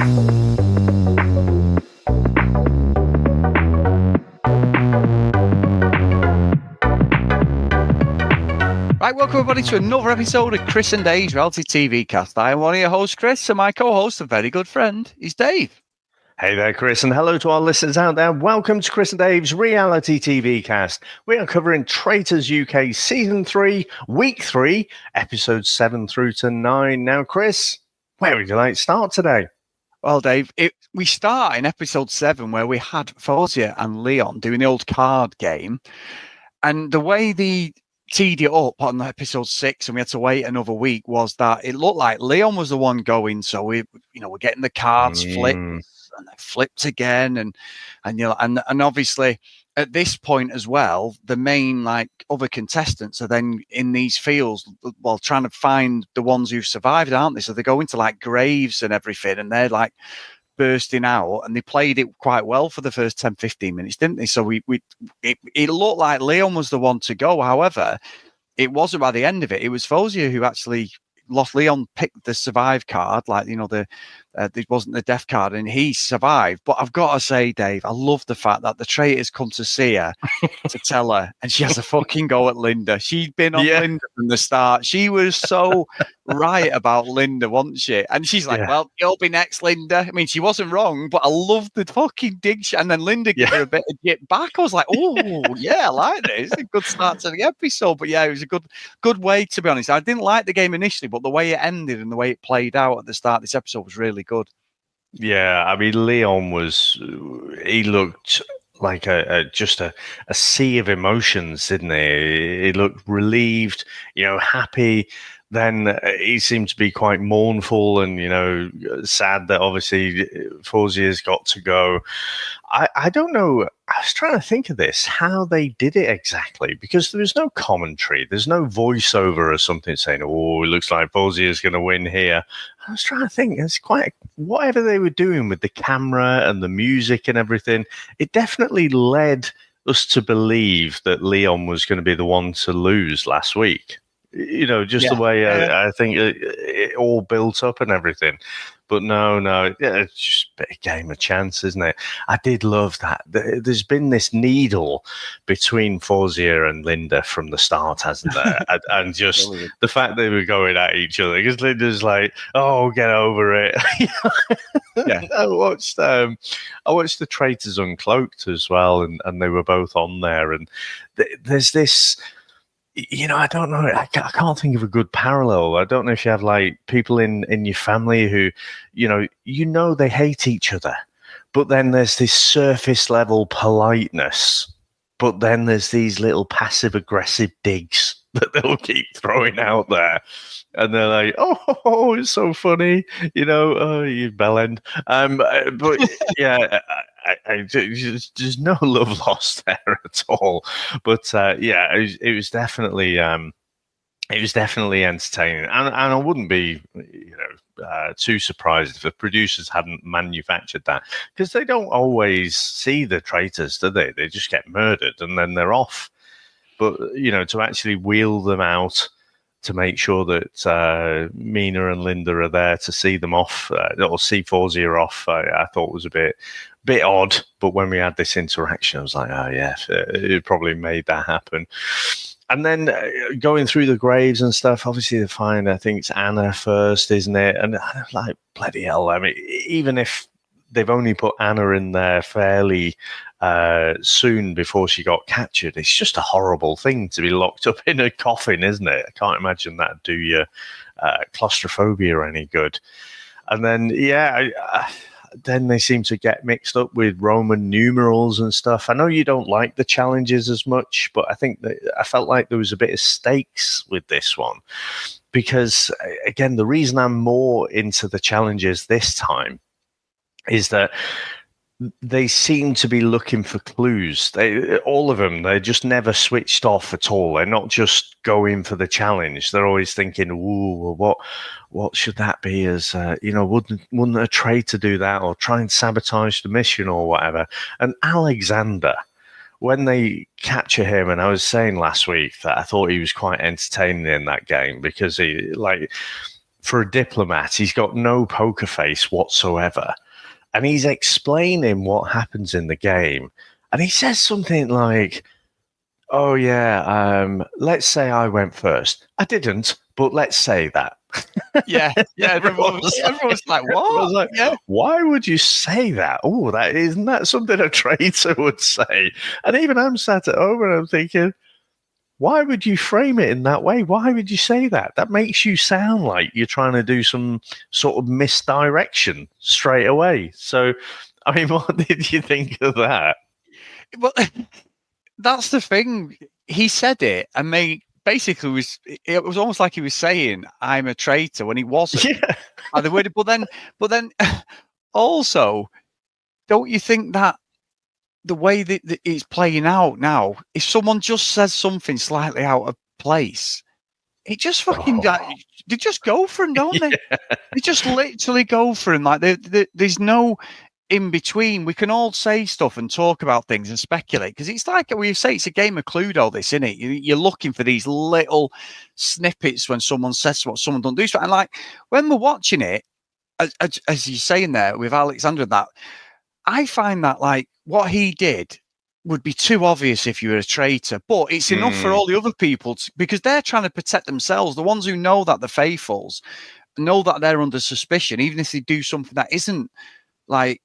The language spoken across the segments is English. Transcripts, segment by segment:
Right, welcome everybody to another episode of Chris and Dave's Reality TV Cast. I am one of your hosts, Chris, and my co-host, a very good friend, is Dave. Hey there, Chris, and hello to our listeners out there. Welcome to Chris and Dave's Reality TV Cast. We are covering Traitors UK Season 3, Week 3, Episodes 7 through to 9. Now, Chris, where would you like to start today? Well, Dave, we start in Episode 7 where we had Fozia and Leon doing the old card game, and the way they teed it up on Episode 6 and we had to wait another week was that it looked like Leon was the one going, so we're getting the cards flipped and they flipped again, and obviously at this point as well, the main other contestants are then in these fields while trying to find the ones who've survived, aren't they? So they go into graves and everything, and they're bursting out, and they played it quite well for the first 10-15 minutes, didn't they? So it looked like Leon was the one to go. However, it wasn't by the end of it. It was Fozia who actually lost. Leon picked the survive card, it wasn't the death card, and he survived. But I've got to say, Dave, I love the fact that the traitors come to see her to tell her, and she has a fucking go at Linda. She'd been on Linda from the start. She was so right about Linda, wasn't she? And she's like, well, you'll be next, Linda. I mean, she wasn't wrong, but I love the fucking dig. And then Linda gave her a bit of jip back. I was like, oh, yeah, I like this. It's a good start to the episode. But yeah, it was a good way, to be honest. I didn't like the game initially, but the way it ended and the way it played out at the start of this episode was really good. Yeah, I mean, Leon he looked like a sea of emotions, didn't he? He looked relieved, happy. Then he seemed to be quite mournful and, sad that obviously Fozia's got to go. I don't know. I was trying to think of this, how they did it exactly, because there was no commentary. There's no voiceover or something saying, oh, it looks like Fozia's going to win here. I was trying to think. It's quite, whatever they were doing with the camera and the music and everything, it definitely led us to believe that Leon was going to be the one to lose last week. The way I think it all built up and everything. But no, it's just a bit of game of chance, isn't it? I did love that. There's been this needle between Fozia and Linda from the start, hasn't there? and just the fact they were going at each other, because Linda's like, "Oh, get over it." Yeah, I watched the Traitors Uncloaked as well, and they were both on there, and there's this. I don't know. I can't think of a good parallel. I don't know if you have people in your family who, they hate each other, but then there's this surface level politeness, but then there's these little passive aggressive digs that they'll keep throwing out there. And they're like, oh, it's so funny, you bellend. But yeah, there's no love lost there at all. But it was definitely entertaining, and I wouldn't be too surprised if the producers hadn't manufactured that, because they don't always see the traitors, do they? They just get murdered and then they're off. But to actually wheel them out, to make sure that Mina and Linda are there to see them off, or see Fozia off, I thought was a bit odd. But when we had this interaction, I was like, oh yeah, it probably made that happen. And then going through the graves and stuff, obviously they find, I think it's Anna first, isn't it? And I'm like, bloody hell, I mean, even if they've only put Anna in there fairly soon before she got captured, it's just a horrible thing to be locked up in a coffin, isn't it? I can't imagine that'd do your claustrophobia any good. And then, then they seem to get mixed up with Roman numerals and stuff. I know you don't like the challenges as much, but I felt like there was a bit of stakes with this one, because again, the reason I'm more into the challenges this time is that they seem to be looking for clues. All of them, they're just never switched off at all. They're not just going for the challenge. They're always thinking, "Ooh, what should that be?" As wouldn't a traitor do that, or try and sabotage the mission, or whatever? And Alexander, when they capture him, and I was saying last week that I thought he was quite entertaining in that game, because for a diplomat, he's got no poker face whatsoever. And he's explaining what happens in the game. And he says something like, oh, yeah, let's say I went first. I didn't, but let's say that. Yeah. Everyone was like, what? Like, yeah. Why would you say that? Oh, isn't that something a traitor would say? And even I'm sat at home and I'm thinking, why would you frame it in that way? Why would you say that? That makes you sound like you're trying to do some sort of misdirection straight away. So, I mean, what did you think of that? Well, that's the thing. He said it, and basically it was almost like he was saying, "I'm a traitor," when he wasn't. Yeah. But then, also, don't you think that the way that it's playing out now, if someone just says something slightly out of place, it just fucking they just go for him, don't they? They just literally go for him. Like there's no in between. We can all say stuff and talk about things and speculate, because it's like we say, it's a game of Cluedo, this, isn't it? You're looking for these little snippets when someone says what someone don't do. And like when we're watching it, as you're saying there with Alexander, that I find that like what he did would be too obvious if you were a traitor, but it's enough for all the other people because they're trying to protect themselves. The ones who know that the faithfuls know that they're under suspicion, even if they do something that isn't like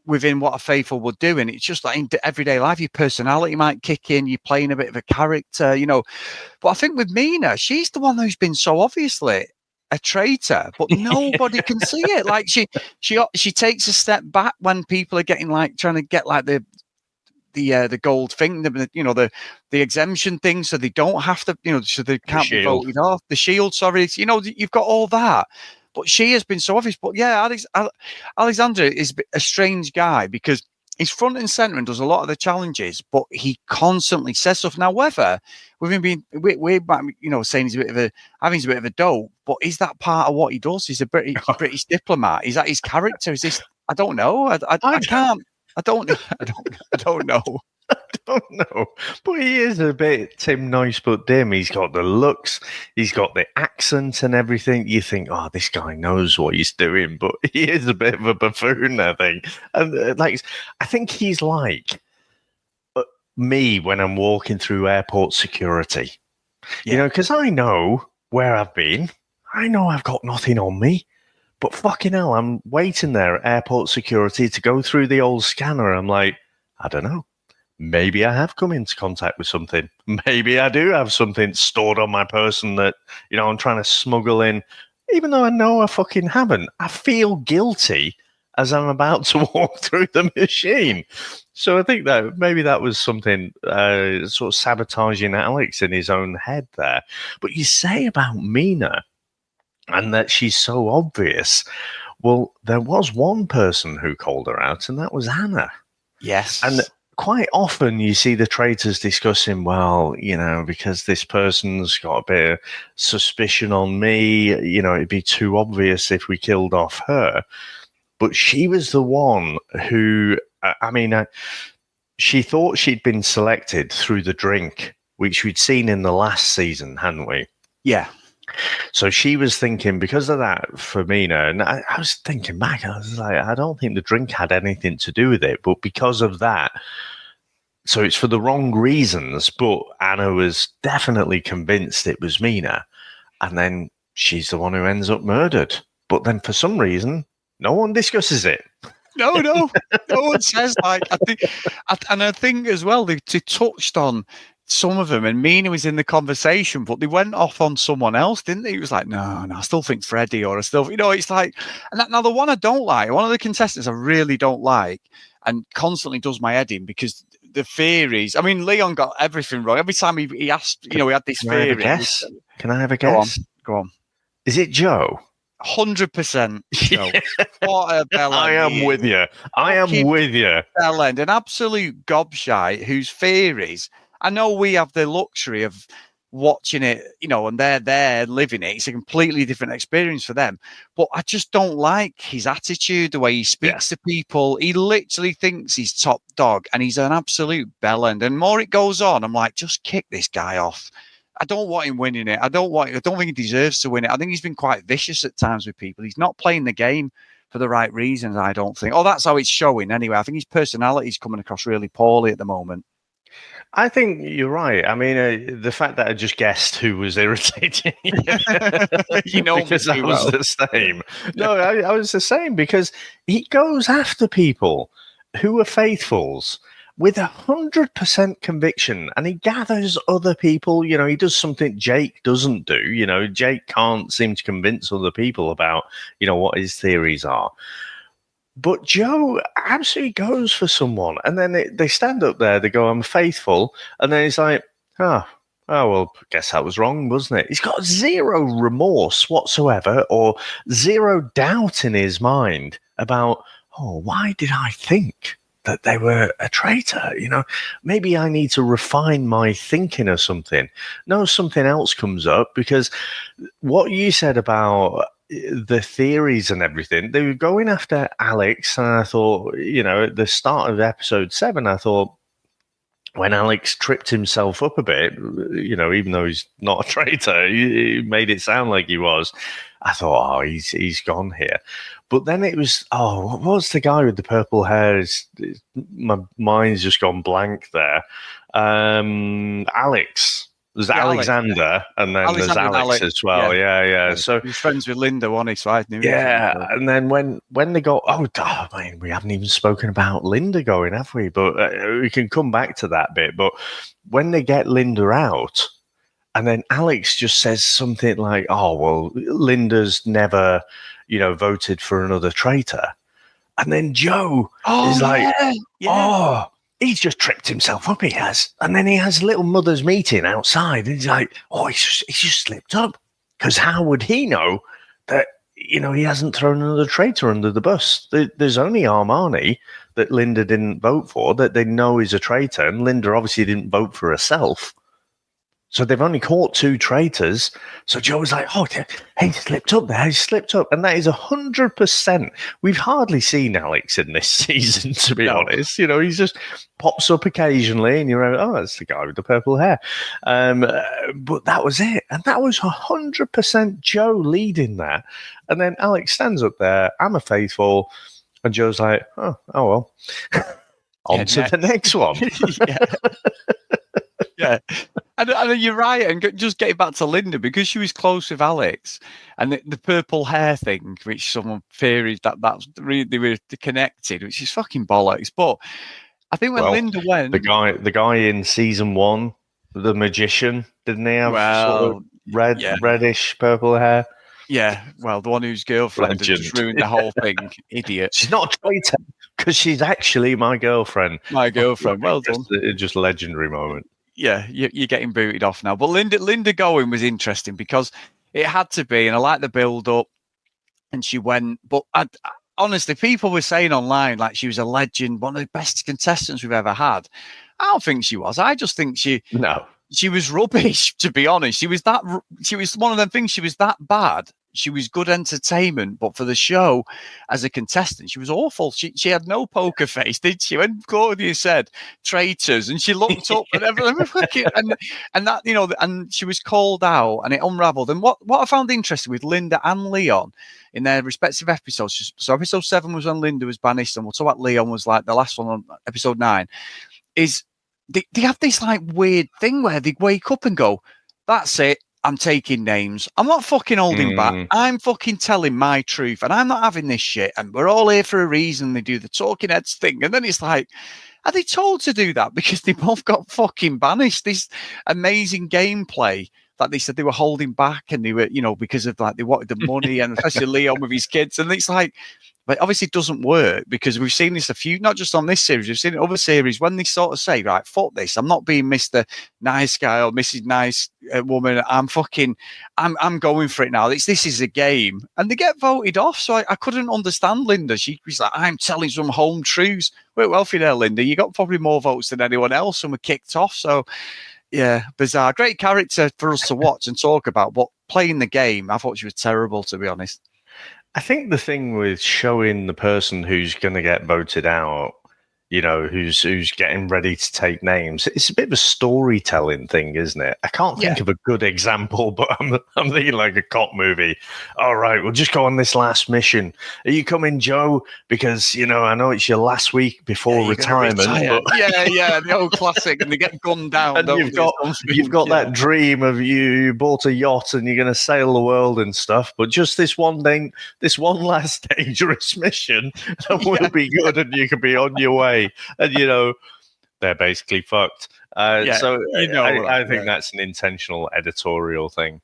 within what a faithful would do. And it's just like in everyday life, your personality might kick in, you're playing a bit of a character, But I think with Mina, she's the one who's been so obviously a traitor, but nobody can see it. Like she takes a step back when people are getting like trying to get like the gold thing, the exemption thing, so they don't have to, so they can't be voted off. The shield, sorry, you've got all that. But she has been so obvious. But yeah, Alexander is a strange guy because he's front and center and does a lot of the challenges, but he constantly says stuff. Now, whether with him being way back, saying he's a bit of a dope, but is that part of what he does? He's a British diplomat. Is that his character? Is this? I don't know. I can't. I don't know. I don't know. But he is a bit Tim Nice but dim. He's got the looks, he's got the accent and everything. You think, oh, this guy knows what he's doing, but he is a bit of a buffoon, I think. And I think he's like me when I'm walking through airport security. Yeah. Because I know where I've been. I know I've got nothing on me. But fucking hell, I'm waiting there at airport security to go through the old scanner. I'm like, I don't know. Maybe I have come into contact with something. Maybe I do have something stored on my person that, I'm trying to smuggle in. Even though I know I fucking haven't. I feel guilty as I'm about to walk through the machine. So I think that maybe that was something sort of sabotaging Alex in his own head there. But you say about Mina and that she's so obvious. Well, there was one person who called her out, and that was Anna. Yes. And quite often you see the traitors discussing, well, because this person's got a bit of suspicion on me, it'd be too obvious if we killed off her. But she was the one who, she thought she'd been selected through the drink, which we'd seen in the last season, hadn't we? Yeah. So she was thinking, because of that, for Mina, and I was thinking back, I was like, I don't think the drink had anything to do with it, but because of that, so it's for the wrong reasons, but Anna was definitely convinced it was Mina, and then she's the one who ends up murdered. But then for some reason, no one discusses it. No one says I think as well, they touched on some of them, and Mina was in the conversation, but they went off on someone else, didn't they? It was like, no, I still think Freddie, or I still, it's like, and now the one I don't like, one of the contestants I really don't like, and constantly does my head in because the theories. I mean, Leon got everything wrong every time he asked. He had this theory. Can I have a guess? Go on. Is it Joe? 100%. Joe. What a Bellend! I am with you. Bellend, an absolute gobshite whose theories. I know we have the luxury of watching it, and they're there living it. It's a completely different experience for them. But I just don't like his attitude, the way he speaks to people. He literally thinks he's top dog, and he's an absolute bellend. And more it goes on, I'm like, just kick this guy off. I don't want him winning it. I don't think he deserves to win it. I think he's been quite vicious at times with people. He's not playing the game for the right reasons, I don't think. Oh, that's how it's showing anyway. I think his personality is coming across really poorly at the moment. I think you're right. I mean, the fact that I just guessed who was irritating, because I was the same. No, I was the same because he goes after people who are faithfuls with 100% conviction, and he gathers other people. He does something Jake doesn't do. Jake can't seem to convince other people about, what his theories are. But Joe absolutely goes for someone, and then they stand up there, they go, I'm faithful, and then he's like, oh, well, I guess that was wrong, wasn't it? He's got zero remorse whatsoever, or zero doubt in his mind about, why did I think that they were a traitor? Maybe I need to refine my thinking or something. No, something else comes up, because what you said about the theories and everything, they were going after Alex, and I thought, at the start of episode 7, I thought, when Alex tripped himself up a bit, even though he's not a traitor, he made it sound like he was. I thought, he's gone here. But then it was, what was the guy with the purple hair? My mind's just gone blank there. Alex. There's Alexander, and then there's Alex as well. Yeah. So he's friends with Linda, wasn't he? So I knew. Yeah, and then when they go, man, we haven't even spoken about Linda going, have we? But we can come back to that bit. But when they get Linda out, and then Alex just says something like, well, Linda's never, voted for another traitor, and then Joe is like, he's just tripped himself up, he has. And then he has a little mother's meeting outside. And he's like, he's just slipped up. Because how would he know that, he hasn't thrown another traitor under the bus? There's only Armani that Linda didn't vote for, that they know is a traitor. And Linda obviously didn't vote for herself. So they've only caught 2 traitors. So Joe was like, he slipped up there. He slipped up. And that is 100%. We've hardly seen Alex in this season, to be honest. He just pops up occasionally and you're like, that's the guy with the purple hair. But that was it. And that was 100% Joe leading that. And then Alex stands up there, I'm a faithful. And Joe's like, oh well. On to the next one. Yeah. And you're right. And just getting back to Linda, because she was close with Alex, and the purple hair thing, which someone theories that's really they were connected, which is fucking bollocks. But I think when Linda went, the guy in season 1, the magician, didn't he have sort of reddish purple hair? Yeah, well, the one whose girlfriend just ruined the whole thing. Idiot. She's not a traitor because she's actually my girlfriend. My girlfriend. Well done. Just a legendary moment. Yeah, you're getting booted off now. But Linda going was interesting because it had to be, and I like the build up. And she went, but honestly, people were saying online like she was a legend, one of the best contestants we've ever had. I don't think she was. I just think she was rubbish. To be honest, she was one of them things. She was that bad. She was good entertainment, but for the show as a contestant, she was awful. She had no poker face, did she? When Claudia said traitors, and she looked up and everything, and that and she was called out, and it unravelled. And what I found interesting with Linda and Leon in their respective episodes. So episode 7 was when Linda was banished, and we'll talk about Leon was like the last one on episode 9. Is they have this like weird thing where they wake up and go, "That's it. I'm taking names. I'm not fucking holding back. I'm fucking telling my truth, and I'm not having this shit. And we're all here for a reason." They do the talking heads thing, and then it's like, are they told to do that because they both got fucking banished? This amazing gameplay that they said they were holding back, and they were, because of like they wanted the money, and especially Leon with his kids, and it's like. But obviously it doesn't work because we've seen this not just on this series, we've seen it in other series when they sort of say, right, fuck this. I'm not being Mr. Nice Guy or Mrs. Nice Woman. I'm going for it now. This is a game. And they get voted off. So I couldn't understand Linda. She was like, I'm telling some home truths. Wait, well for you there, Linda. You got probably more votes than anyone else and were kicked off. So yeah, bizarre. Great character for us to watch and talk about. But playing the game, I thought she was terrible, to be honest. I think the thing with showing the person who's going to get voted out, who's getting ready to take names. It's a bit of a storytelling thing, isn't it? I can't think of a good example, but I'm thinking like a cop movie. All right, we'll just go on this last mission. Are you coming, Joe? Because I know it's your last week before retirement. But the old classic, and they get gunned down. And you've got that dream of you bought a yacht and you're going to sail the world and stuff. But just this one last dangerous mission will be good, and you can be on your way. And they're basically fucked. I think that's an intentional editorial thing.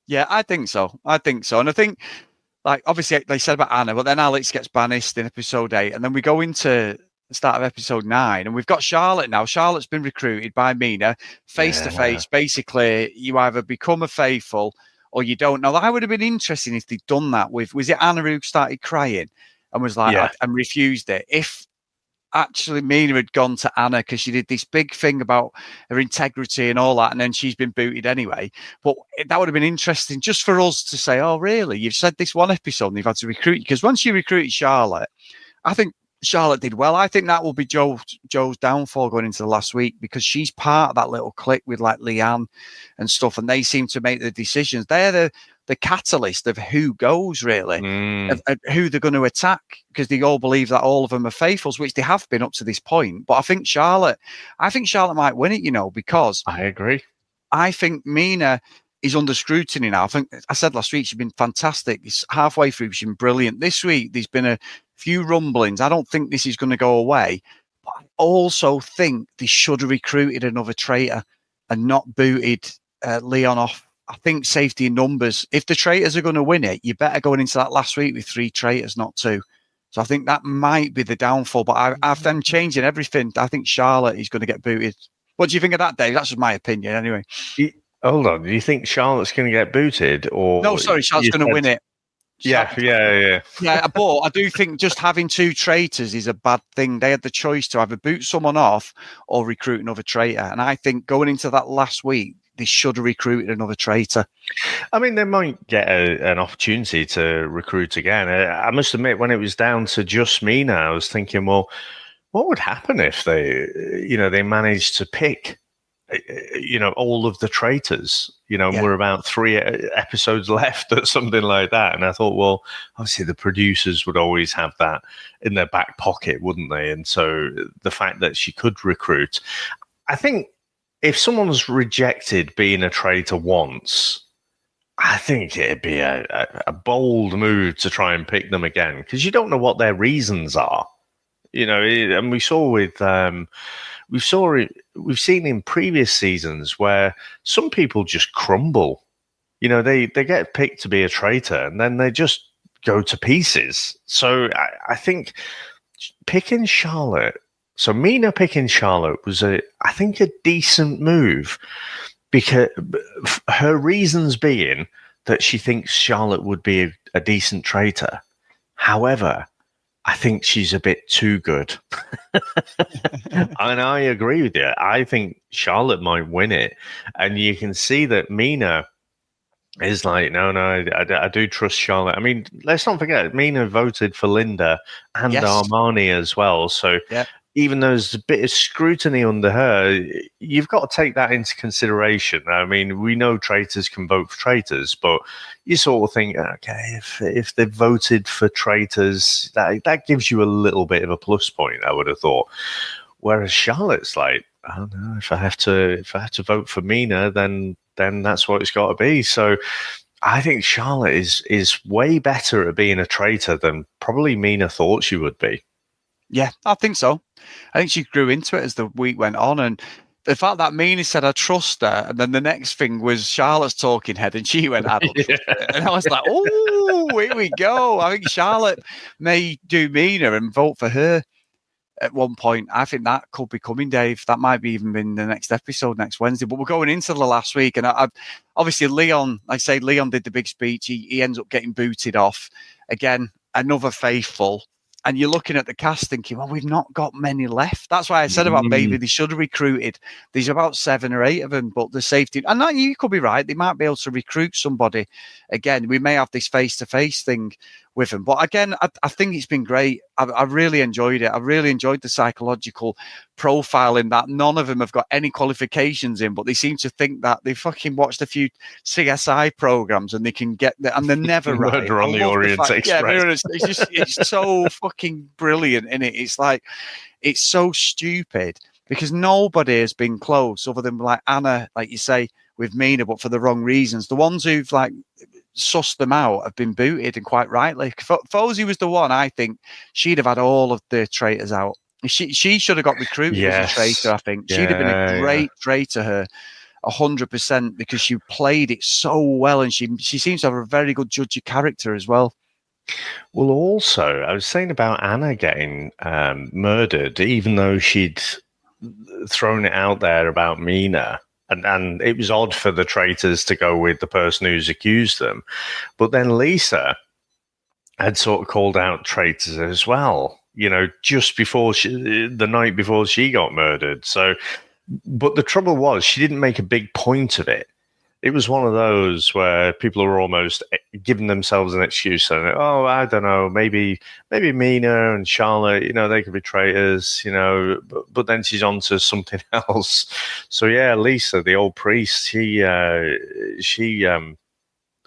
Yeah, I think so. And I think, like, obviously they said about Anna, but then Alex gets banished in episode 8, and then we go into the start of episode 9, and we've got Charlotte now. Charlotte's been recruited by Mina face to face. Basically, you either become a faithful or you don't. Now, that would have been interesting if they'd done that with, was it Anna who started crying and was like, and refused it? If actually Mina had gone to Anna because she did this big thing about her integrity and all that, and then she's been booted anyway. But that would have been interesting just for us to say, oh, really? You've said this one episode and you've had to recruit, because once you recruited Charlotte, I think Charlotte did well. I think that will be Joe's downfall going into the last week, because she's part of that little clique with like Leanne and stuff, and they seem to make the decisions. They're the catalyst of who goes, really, of who they're going to attack, because they all believe that all of them are faithfuls, which they have been up to this point. But I think Charlotte might win it, because I agree. I think Mina is under scrutiny now. I think I said last week she's been fantastic. It's halfway through, she's been brilliant. This week there's been a few rumblings. I don't think this is going to go away. But I also think they should have recruited another traitor and not booted Leon off. I think safety in numbers. If the traitors are going to win it, you better go into that last week with 3 traitors, not 2. So I think that might be the downfall. But I've them changing everything. I think Charlotte is going to get booted. What do you think of that, Dave? That's just my opinion, anyway. Hold on. Do you think Charlotte's going to get booted, or no? Sorry, Charlotte's going to win it. Yeah. But I do think just having 2 traitors is a bad thing. They had the choice to either boot someone off or recruit another traitor, and I think going into that last week, they should have recruited another traitor. I mean, they might get an opportunity to recruit again. I must admit, when it was down to just Mina, I was thinking, well, what would happen if they managed to pick, all of the traitors? We're about 3 episodes left or something like that. And I thought, well, obviously the producers would always have that in their back pocket, wouldn't they? And so the fact that she could recruit, I think, if someone's rejected being a traitor once, I think it'd be a bold move to try and pick them again, because you don't know what their reasons are. And we saw we've seen in previous seasons where some people just crumble. They get picked to be a traitor and then they just go to pieces. So I think picking Charlotte. So Mina picking Charlotte was I think a decent move, because her reasons being that she thinks Charlotte would be a decent traitor. However, I think she's a bit too good. And I agree with you. I think Charlotte might win it. And you can see that Mina is like, no, I do trust Charlotte. I mean, let's not forget, Mina voted for Linda and Armani as well. So even though there's a bit of scrutiny under her, you've got to take that into consideration. I mean, we know traitors can vote for traitors, but you sort of think, okay, if they've voted for traitors, that gives you a little bit of a plus point, I would have thought. Whereas Charlotte's like, I don't know, if I have to vote for Mina, then that's what it's got to be. So I think Charlotte is way better at being a traitor than probably Mina thought she would be. Yeah, I think so. I think she grew into it as the week went on, and the fact that Mina said, I trust her, and then the next thing was Charlotte's talking head, and she went, I don't trust her. And I was like, oh, here we go. I think Charlotte may do Mina and vote for her at one point. I think that could be coming, Dave. That might be even in the next episode next Wednesday, but we're going into the last week, and I obviously Leon did the big speech. He ends up getting booted off. Again, another faithful. And you're looking at the cast thinking, well, we've not got many left. That's why I said about maybe they should have recruited. There's about 7 or 8 of them, but the safety, and you could be right, they might be able to recruit somebody again. We may have this face-to-face thing with them. But again, I think it's been great. I really enjoyed it. I really enjoyed the psychological profile in that. None of them have got any qualifications in, but they seem to think that they fucking watched a few CSI programs and they can get there, and they're never right. Murder on the Orient Express. Yeah, it's so fucking brilliant, isn't it? It's like, it's so stupid because nobody has been close other than like Anna, like you say, with Mina, but for the wrong reasons. The ones who've like sussed them out have been booted, and quite rightly. Fozia was the one, I think she'd have had all of the traitors out. She should have got recruited as a traitor, I think. She'd have been a great traitor, her, 100%, because she played it so well, and she seems to have a very good judge of character as well. Well, also, I was saying about Anna getting murdered, even though she'd thrown it out there about Mina. And it was odd for the traitors to go with the person who's accused them. But then Lisa had sort of called out traitors as well, just before the night before she got murdered. So, but the trouble was, she didn't make a big point of it. It was one of those where people are almost giving themselves an excuse saying, oh, I don't know, maybe Mina and Charlotte, they could be traitors, but then she's on to something else. So yeah, Lisa, the old priest, she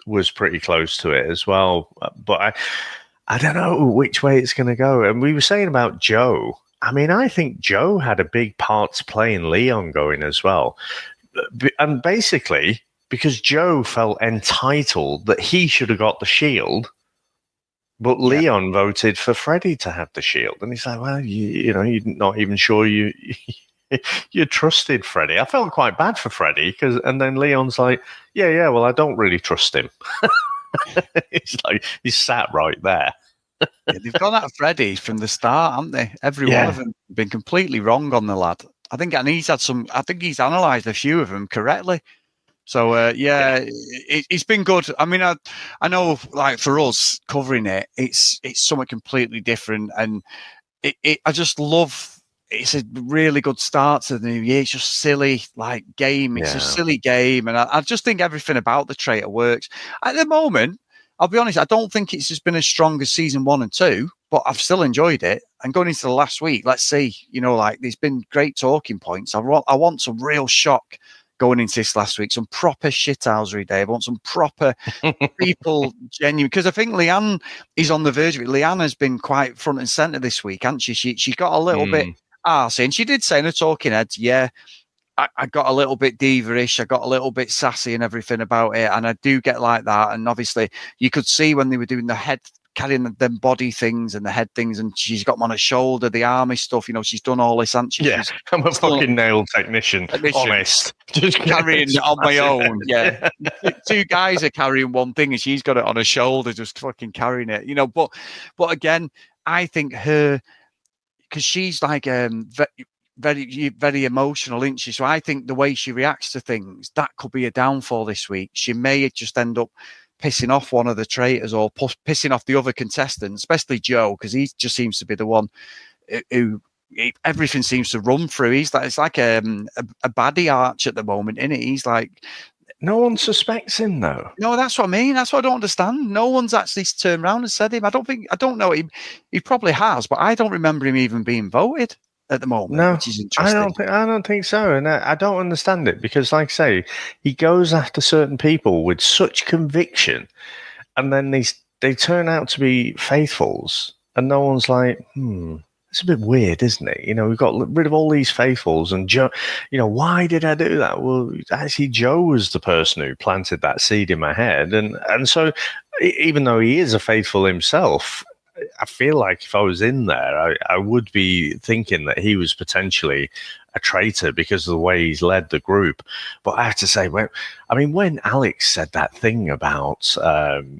was pretty close to it as well. But I don't know which way it's going to go. And we were saying about Joe. I mean, I think Joe had a big part to play in Leon going as well. And basically, because Joe felt entitled that he should have got the shield, but Leon voted for Freddie to have the shield. And he's like, well, you're not even sure you trusted Freddie. I felt quite bad for Freddie, and then Leon's like, yeah, well, I don't really trust him. It's like, he's sat right there. They've gone at Freddie from the start, haven't they? Every one of them been completely wrong on the lad. I think he's analysed a few of them correctly. So it's been good. I mean, I know, like, for us covering it, it's something completely different, and I just love. It's a really good start to the new year. It's just silly, like, game. It's a silly game, and I just think everything about the traitor works at the moment. I'll be honest, I don't think it's just been as strong as season 1 and 2, but I've still enjoyed it. And going into the last week, let's see, like, there's been great talking points. I want some real shock going into this last week, some proper shithousery, Dave. I want some proper people genuine, because I think Leanne is on the verge of it. Leanne has been quite front and centre this week, hasn't she? She got a little bit arsey, and she did say in her talking heads, I got a little bit diva-ish, I got a little bit sassy and everything about it, and I do get like that. And obviously you could see when they were doing the head, carrying them body things and the head things, and she's got them on her shoulder, the army stuff, she's done all this, hasn't she? Yeah, I'm a fucking nail technician. Honest. Just carrying it on my own. Yeah. Two guys are carrying one thing and she's got it on her shoulder, just fucking carrying it, but again, I think her, because she's like very, very emotional, isn't she? So I think the way she reacts to things, that could be a downfall this week. She may just end up pissing off one of the traitors or pissing off the other contestants, especially Joe, because he just seems to be the one who everything seems to run through. It's like a baddie arch at the moment, isn't it? He's like, no one suspects him, though. No, that's what I mean. That's what I don't understand. No one's actually turned around and said him. I don't know. He probably has, but I don't remember him even being voted at the moment, no, which is interesting. I don't think so, and I don't understand it, because, like I say, he goes after certain people with such conviction, and then they turn out to be faithfuls, and no one's like, it's a bit weird, isn't it? We've got rid of all these faithfuls, and Joe, why did I do that? Well, actually, Joe was the person who planted that seed in my head, and so even though he is a faithful himself, I feel like if I was in there, I would be thinking that he was potentially a traitor because of the way he's led the group. But I have to say, when Alex said that thing about,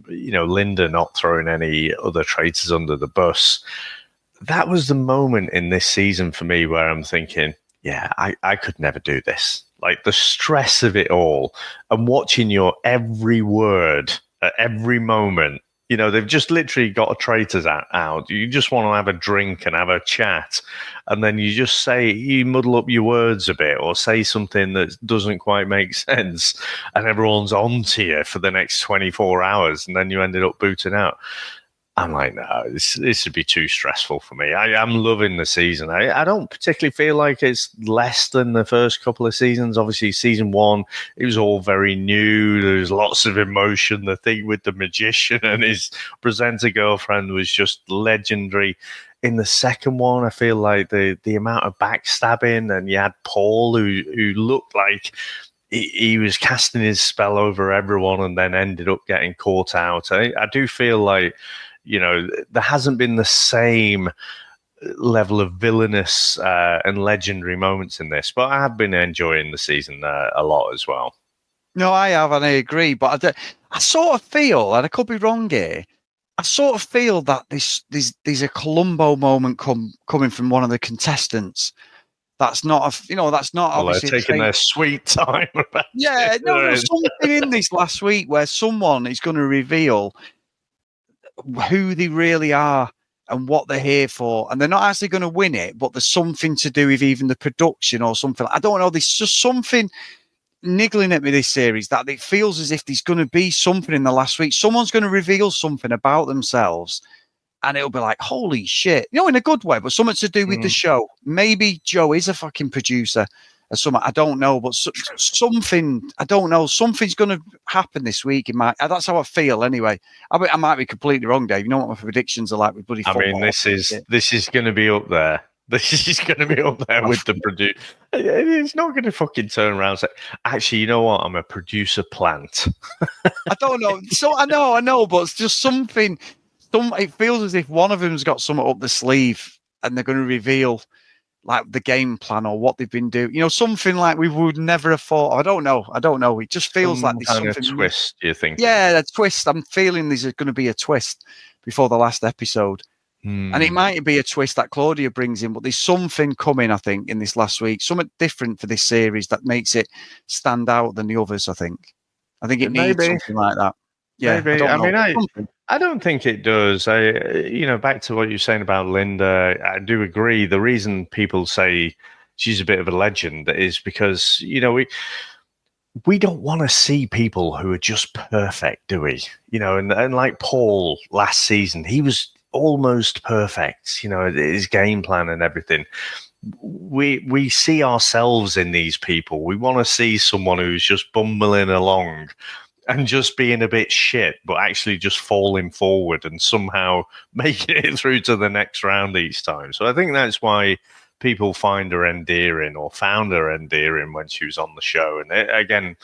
Linda not throwing any other traitors under the bus, that was the moment in this season for me where I'm thinking, yeah, I could never do this. Like, the stress of it all and watching your every word at every moment. They've just literally got a traitors out. You just want to have a drink and have a chat. And then you muddle up your words a bit or say something that doesn't quite make sense. And everyone's on to you for the next 24 hours. And then you ended up booting out. I'm like, no, this would be too stressful for me. I'm loving the season. I don't particularly feel like it's less than the first couple of seasons. Obviously, season 1, it was all very new. There was lots of emotion. The thing with the magician and his presenter girlfriend was just legendary. In the second one, I feel like the amount of backstabbing, and you had Paul who looked like he was casting his spell over everyone and then ended up getting caught out. I do feel like, there hasn't been the same level of villainous and legendary moments in this, but I have been enjoying the season a lot as well. No, I have, and I agree. But I sort of feel, and I could be wrong here, I sort of feel that there's a Columbo moment coming from one of the contestants. That's not that's not Well, obviously they're taking their sweet time about it. No, something in this last week where someone is going to reveal who they really are and what they're here for, and they're not actually going to win it, but there's something to do with even the production or something. I don't know. There's just something niggling at me this series that it feels as if there's going to be something in the last week. Someone's going to reveal something about themselves, and it'll be like, holy shit, in a good way, but something to do with the show. Maybe Joe is a fucking producer or something. I don't know, but something, I don't know. Something's going to happen this week. That's how I feel anyway. I might be completely wrong, Dave. You know what my predictions are like with bloody football. I mean, this is going to be up there. This is going to be up there with the producer. It's not going to fucking turn around and say, actually, you know what? I'm a producer plant. I don't know. So I know, but it's just something. It feels as if one of them's got something up the sleeve and they're going to reveal like the game plan or what they've been doing. Something like we would never have thought. I don't know. It just feels like there's kind something. Of twist, you think? Yeah, a twist. I'm feeling there's going to be a twist before the last episode. And it might be a twist that Claudia brings in, but there's something coming, I think, in this last week. Something different for this series that makes it stand out than the others, I think. I think it needs something like that. Yeah, maybe. I don't think it does. Back to what you're saying about Linda, I do agree. The reason people say she's a bit of a legend is because, we don't want to see people who are just perfect, do we? And like Paul last season, he was almost perfect, his game plan and everything. We see ourselves in these people. We want to see someone who's just bumbling along and just being a bit shit, but actually just falling forward and somehow making it through to the next round each time. So I think that's why people find her endearing, or found her endearing when she was on the show. And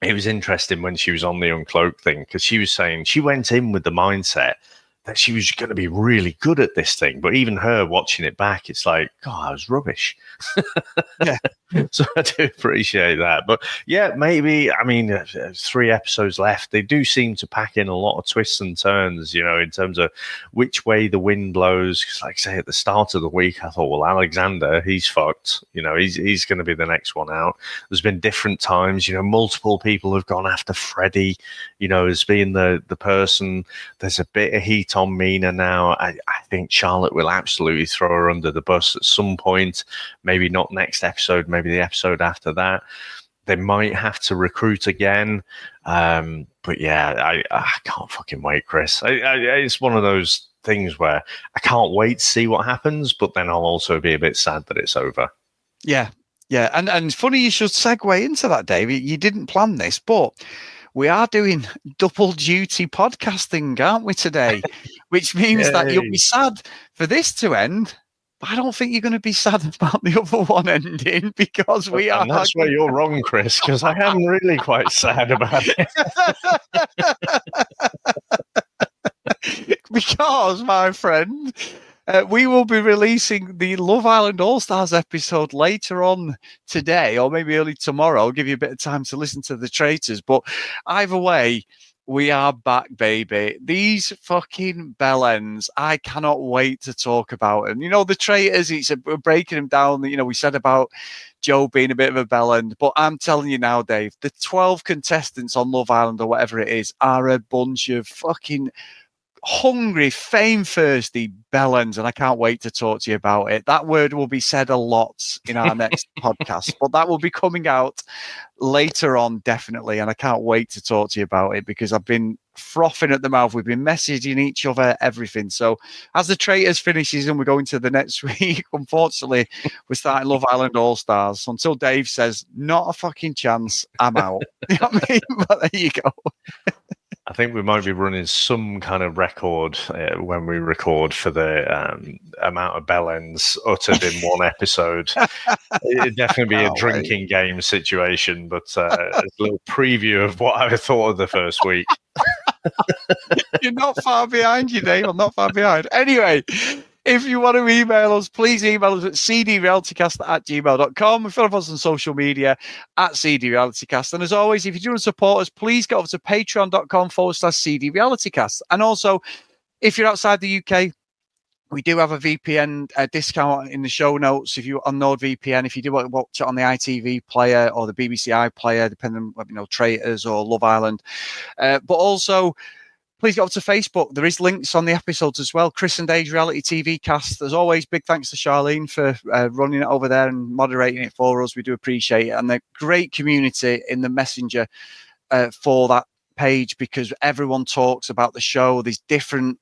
it was interesting when she was on the Uncloaked thing, because she was saying she went in with the mindset that she was going to be really good at this thing. But even her watching it back, it's like, God, I was rubbish. Yeah. So I do appreciate that. But yeah, maybe, 3 episodes left. They do seem to pack in a lot of twists and turns, in terms of which way the wind blows. Because like I say, at the start of the week, I thought, well, Alexander, he's fucked. He's going to be the next one out. There's been different times, multiple people have gone after Freddie, as being the person. There's a bit of heat on Mina now. I think Charlotte will absolutely throw her under the bus at some point. Maybe not next episode, maybe the episode after that. They might have to recruit again. But yeah, I can't fucking wait, Chris. It's one of those things where I can't wait to see what happens, but then I'll also be a bit sad that it's over. Yeah. And it's funny you should segue into that, Dave. You didn't plan this, but we are doing double duty podcasting, aren't we, today? Which means that you'll be sad for this to end. But I don't think you're going to be sad about the other one ending, because we are. And that's where you're wrong, Chris, because I am really quite sad about it. Because, my friend, we will be releasing the Love Island All-Stars episode later on today, or maybe early tomorrow. I'll give you a bit of time to listen to the Traitors. But either way, we are back, baby. These fucking Bellends, I cannot wait to talk about them. The Traitors, we're breaking them down. We said about Joe being a bit of a Bellend, but I'm telling you now, Dave, the 12 contestants on Love Island or whatever it is are a bunch of fucking hungry, fame-thirsty Bellends, and I can't wait to talk to you about it. That word will be said a lot in our next podcast, but that will be coming out later on, definitely, and I can't wait to talk to you about it because I've been frothing at the mouth. We've been messaging each other, everything. So as the Traitors finishes and we're going to the next week, unfortunately, we're starting Love Island All-Stars until Dave says, not a fucking chance, I'm out. You know what I mean? But there you go. I think we might be running some kind of record when we record for the amount of Bellends uttered in one episode. It'd definitely be a drinking game situation, but a little preview of what I thought of the first week. You're not far behind, you Dave. I'm not far behind. Anyway, if you want to email us, please email us at cdrealitycast@gmail.com. Follow us on social media at cdrealitycast. And as always, if you do want to support us, please go over to patreon.com/cdrealitycast. And also, if you're outside the UK, we do have a VPN discount in the show notes. If you on NordVPN, if you do want to watch it on the ITV player or the BBC iPlayer, depending on Traitors or Love Island. But also, please go up to Facebook. There is links on the episodes as well. Chris and Dave's Reality TV cast. As always, big thanks to Charlene for running it over there and moderating it for us. We do appreciate it. And the great community in the Messenger for that page, because everyone talks about the show. There's different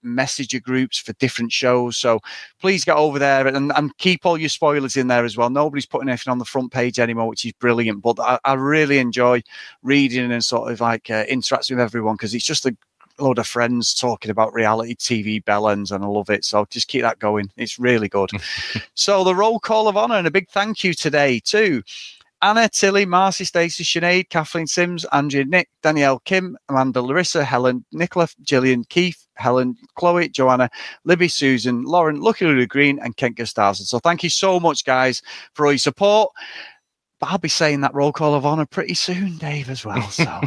messenger groups for different shows. So please get over there and keep all your spoilers in there as well. Nobody's putting anything on the front page anymore, which is brilliant. But I really enjoy reading and sort of interacting with everyone because it's just a load of friends talking about reality TV Bellends, and I love it. So just keep that going. It's really good. So the roll call of honor, and a big thank you today to Anna, Tilly, Marcy, Stacey, Sinead, Kathleen Sims, Andrea, Nick, Danielle, Kim, Amanda, Larissa, Helen, Nicola, Gillian, Keith, Helen, Chloe, Joanna, Libby, Susan, Lauren, Lucky Lulu Green, and Kent Gustafson. So thank you so much, guys, for all your support. But I'll be saying that roll call of honor pretty soon, Dave, as well. So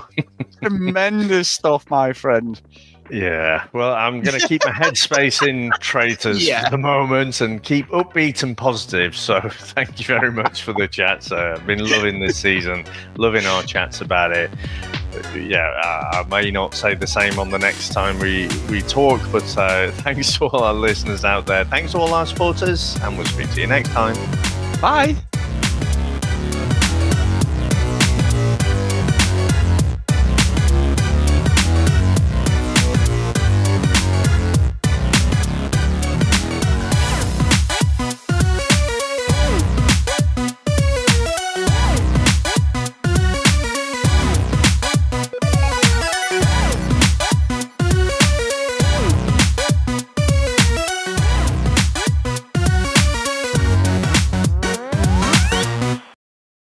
tremendous stuff, my friend. Yeah, well, I'm going to keep my headspace in Traitors for the moment and keep upbeat and positive. So thank you very much for the chats. I've been loving this season, loving our chats about it. Yeah, I may not say the same on the next time we talk, but thanks to all our listeners out there. Thanks to all our supporters, and we'll speak to you next time. Bye.